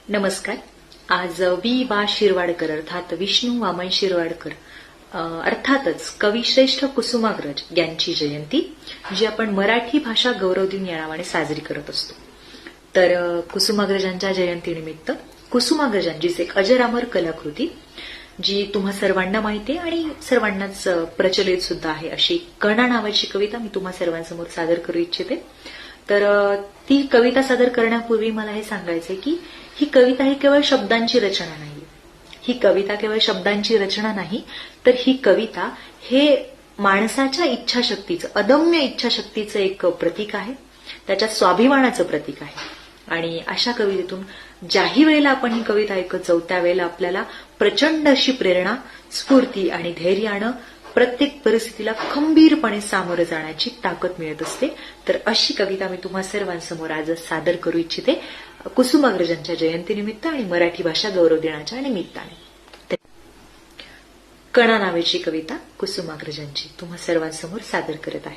नमस्कार. आज वा शिरवाडकर अर्थात विष्णू वामन शिरवाडकर अर्थातच कविश्रेष्ठ कुसुमाग्रज यांची जयंती जी आपण मराठी भाषा गौरव दिन या नावाने साजरी करत असतो. तर कुसुमाग्रजांच्या जयंतीनिमित्त कुसुमाग्रजांचीच एक अजरामर कलाकृती जी तुम्हा सर्वांना माहिती आहे आणि सर्वांनाच प्रचलित सुद्धा आहे अशी कणा नावाची कविता मी तुम्हा सर्वांसमोर सादर करू इच्छिते. तर ती कविता सादर करण्यापूर्वी मला हे सांगायचंय की ही कविता ही केवळ शब्दांची रचना नाही. ही कविता केवळ शब्दांची रचना नाही, तर ही कविता हे माणसाच्या इच्छाशक्तीचं, अदम्य इच्छाशक्तीचं एक प्रतीक आहे, त्याच्या स्वाभिमानाचं प्रतीक आहे. आणि अशा कवितेतून ज्याही वेळेला आपण ही कविता ऐकत जाऊ त्यावेळेला आपल्याला प्रचंड अशी प्रेरणा, स्फूर्ती आणि धैर्यानं प्रत्येक परिस्थितीला खंबीरपणे सामोरं जाण्याची ताकद मिळत असते. तर अशी कविता मी तुम्हा सर्वांसमोर आज सादर करू इच्छिते कुसुमाग्रजांच्या जयंतीनिमित्त आणि मराठी भाषा गौरव दिनाच्या निमित्ताने. कणा नावाची कविता कुसुमाग्रजांची तुम्हा सर्वांसमोर सादर करत आहे.